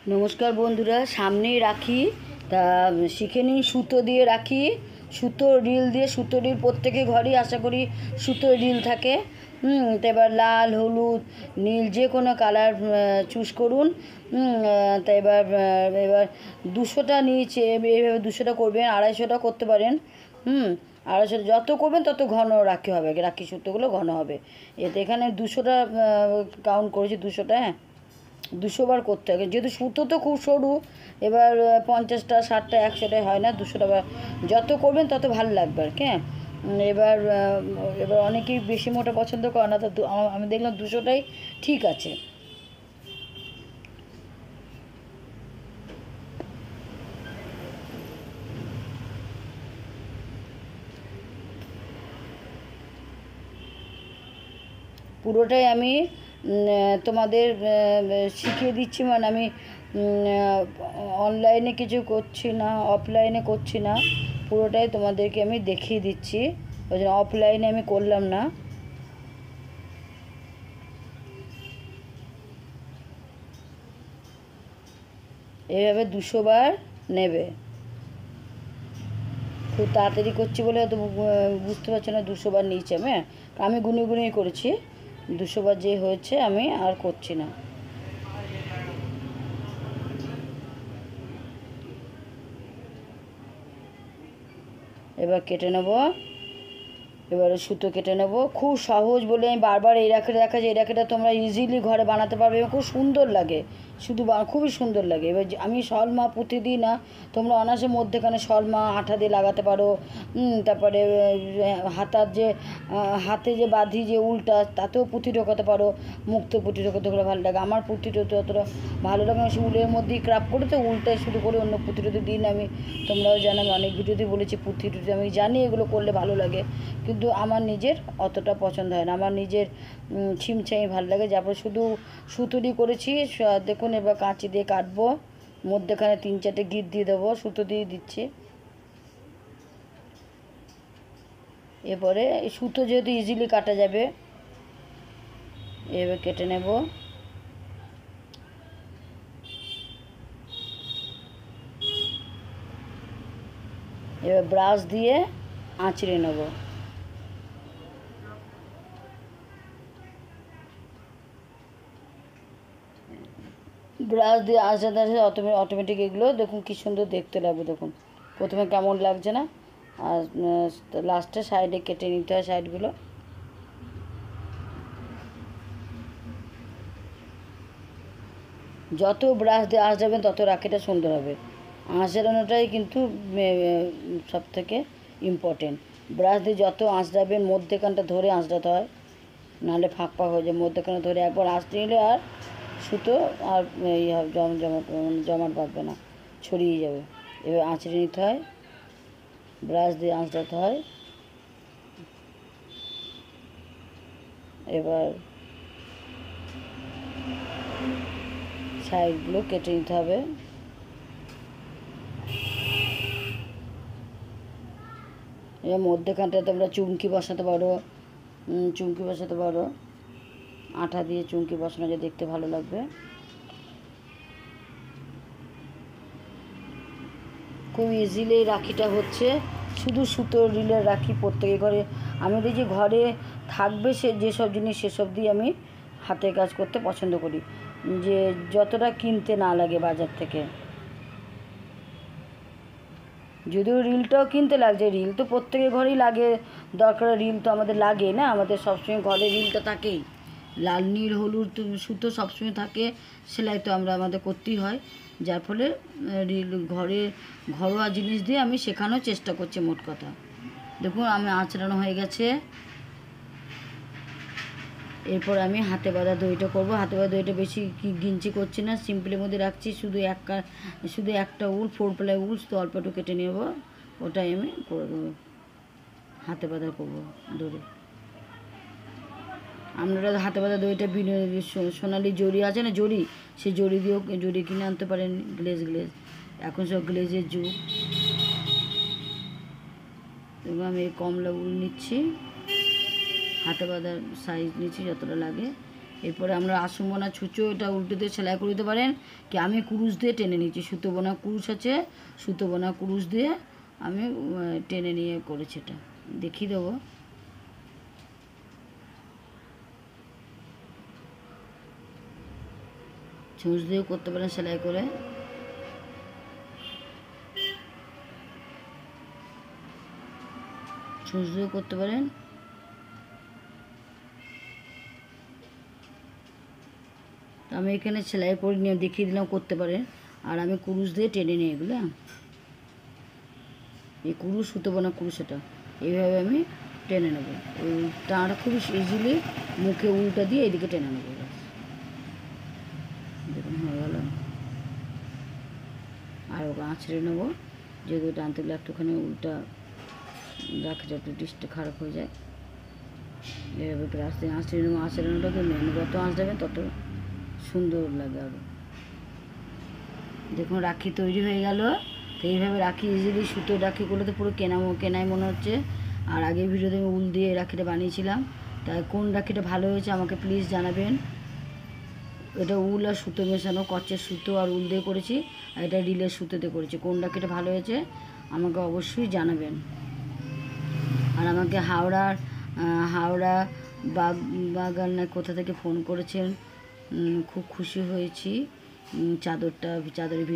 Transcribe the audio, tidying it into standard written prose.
নমস্কার বন্ধুরা, সামনেই রাখি। তা শিখে নিই সুতো দিয়ে রাখি। সুতো রিল দিয়ে, সুতো রিল প্রত্যেকের ঘরেই আশা করি সুতো রিল থাকে। তো এবার লাল, হলুদ, নীল যে কোনো কালার চুজ করুন। তা এবার 200টা নিচে এইভাবে 200টা করবেন, 250টা করতে পারেন। 250 যত করবেন তত ঘন রাখি হবে, রাখি সুতোগুলো ঘন হবে। এতে এখানে 200টা কাউন্ট করেছি, 200টা। হ্যাঁ, 200 বার করতে হবে, যেহেতু সুতো তো খুব সরু। এবার 50টা, 60টা, 100টা হয় না, 200টা বার যত করবেন তত ভালো লাগবে আর কি। হ্যাঁ, এবার এবার অনেকেই বেশি মোটা পছন্দ করে না, তো আমি দেখলাম 200টাই ঠিক আছে। পুরোটাই আমি তোমাদের শিখিয়ে দিচ্ছি। মানে আমি অনলাইনে কিছু করছি না, অফলাইনে করছি না, পুরোটাই তোমাদেরকে আমি দেখিয়ে দিচ্ছি। ওই জন্য অফলাইনে আমি করলাম না। এভাবে 200 বার নেবে। খুব তাড়াতাড়ি করছি বলে হয়তো বুঝতে পারছো না 200 বার নিয়েছি আমি। হ্যাঁ, আমি গুনে গুনেই করেছি। 200 বার যে হয়েছে, আমি আর করছি না। এবার কেটে নেব। এবারে সুতো কেটে নেব। খুব সহজ বলে আমি বারবার এই রাখিটা দেখাচ্ছি। এই রাখিটা তোমরা ইজিলি ঘরে বানাতে পারবে এবং খুব সুন্দর লাগে। শুধু খুবই সুন্দর লাগে। এবার আমি শলমা প্রতিদিন না, তোমরা অনায়াসে মধ্যেখানে শলমা আঠা দিয়ে লাগাতে পারো। তারপরে হাতার যে হাতে যে বাঁধি যে উলটা, তাতেও পুঁথি ঢোকাতে পারো। মুক্ত পুঁথি ঢোকাতে করে ভালো লাগে। আমার পুঁথি ঢোকাতে অতটা ভালো লাগে না, উলের মধ্যেই ক্রাফট করে, তো উলটাই শুধু করে অন্য পুঁথি টুথি দিন। আমি তোমরাও জানো, আমি অনেক ভিডিওতে বলেছি পুঁথি টুথি আমি জানি এগুলো করলে ভালো লাগে, কিন্তু আমার নিজের অতটা পছন্দ হয় না। আমার নিজের ছিমছামি ভালো লাগে। তারপর শুধু সুতুরি করেছি। দেখুন, এবার কাঁচি দিয়ে কাটবো। মধ্যেখানে 3-4টে গিট দিয়ে দেবো, সুতো দিয়ে দিচ্ছি। এরপরে সুতো যেহেতু ইজিলি কাটা যাবে, এভাবে কেটে নেব। এবার ব্রাশ দিয়ে আঁচড়ে নেব। ব্রাশ দিয়ে আঁচড়ে আঁচড়ে অটোমেটিক এগুলো দেখুন কী সুন্দর দেখতে লাগবে। দেখুন প্রথমে কেমন লাগছে না, আর লাস্টে সাইডে কেটে নিতে হয় সাইডগুলো। যত ব্রাশ দিয়ে আঁচড়াবেন তত রাখিটা সুন্দর হবে। আঁচড়ানোটাই কিন্তু সব থেকে ইম্পর্টেন্ট। ব্রাশ দিয়ে যত আঁচড়াবেন, মধ্যেখানটা ধরে আঁচড়াতে হয়, নাহলে ফাঁক ফাঁক হয়ে যায়। মধ্যেখানে ধরে একবার আঁচড়ে নিলে আর সুতো আর জমাট বাঁধবে না, ছড়িয়ে যাবে। এবার আঁচড়ে নিতে হয়, ব্রাশ দিয়ে আঁচড়াতে হয়। এবার সাইডগুলো কেটে নিতে হবে। এবার মধ্যেখানটা তোমরা চুমকি বসাতে পারো, চুমকি বসাতে পারো। আঠা দিয়ে চুমকি বসানো যে দেখতে ভালো লাগবে। খুব ইজিলি রাখিটা হচ্ছে। শুধু সুতোর রিলের রাখি প্রত্যেকের ঘরে। আমাদের যে ঘরে থাকবে সে যেসব জিনিস, সেসব দিয়ে আমি হাতের কাজ করতে পছন্দ করি, যে যতটা কিনতে না লাগে বাজার থেকে। যদিও রিলটাও কিনতে লাগছে, রিল তো প্রত্যেকের ঘরেই লাগে। দরকার রিল তো আমাদের লাগে না, আমাদের সবসময় ঘরে রিলটা থাকেই। লাল, নীল, হলুদ সুতো সবসময় থাকে। সেলাই তো আমাদের করতেই হয়, যার ফলে রিল ঘরোয়া জিনিস দিয়ে আমি শেখানোর চেষ্টা করছি। মোট কথা দেখুন, আমি আঁচড়ানো হয়ে গেছে। এরপর আমি হাতে বাঁধা দইটা করবো। হাতে বাঁধা দইটা বেশি গিঞ্চি করছি না, সিম্পলের মধ্যে রাখছি। শুধু একটা উল, 4 প্লাই উল তো অল্প একটু কেটে নেব, ওটাই আমি করে দেবো। হাতে বাঁধা করবো দড়ি। আপনারা হাতে বাঁধা দড়িটা সোনালি জড়ি আছে না, জড়ি, সেই জড়ি দিয়েও জড়ি কিনে আনতে পারেন। গ্লেজ এখন সব গ্লেজের যুগ। এবং আমি কমলা উল নিচ্ছি, হাতে বাঁধার সাইজ নিচ্ছি যতটা লাগে। এরপরে আমরা আসন বোনা ছুঁচো এটা উল্টো দিয়ে সেলাই করে দিতে পারেন, কি আমি কুরুশ দিয়ে টেনে নিচ্ছি, সুতো বোনা কুরুশ আছে, সুতো বোনা কুরুশ দিয়ে আমি টেনে নিয়ে করেছি, এটা দেখিয়ে দেবো। ছুঁচ দিয়েও করতে পারেন সেলাই করে। ছুঁচ দিয়েও করতে পারেন। আমি এখানে সেলাই করে নিয়ে দেখিয়ে দিলাম, করতে পারেন। আর আমি কুরুশ দিয়ে টেনে নিই এগুলো, এই কুরুশ সুতো বোনা কুরুশ, এটা এইভাবে আমি টেনে নেবো। ওই টানাটা খুবই ইজিলি মুখে উল্টা দিয়ে এদিকে টেনে নেবো। দেখুন হয়ে গেল। আর ওকে আঁচড়ে নেবো, যেহেতু টানতে গেলে একটুখানি উল্টা রাখে, একটু ডিশটা খারাপ হয়ে যায়। এভাবে প্লাস দিয়ে আঁচড়ে নেবো। আঁচড়ানোটাকে মেন, যত আঁচড়াবেন তত সুন্দর লাগে আরও। দেখুন রাখি তৈরি হয়ে গেল। তো এইভাবে রাখি ইজিলি, সুতো রাখিগুলো তো পুরো কেনাই মনে হচ্ছে। আর আগের ভিডিওতে আমি উল দিয়ে রাখিটা বানিয়েছিলাম, তাই কোন রাখিটা ভালো হয়েছে আমাকে প্লিজ জানাবেন। এটা উল আর সুতো মেশানো, কচ্চের সুতো আর উল দিয়ে করেছি, আর এটা রিলের সুতোতে করেছি। কোন রাখিটা ভালো হয়েছে আমাকে অবশ্যই জানাবেন। আর আমাকে হাওড়া বাগান না কোথা থেকে ফোন করেছেন, খুব খুশি হয়েছি চাদরের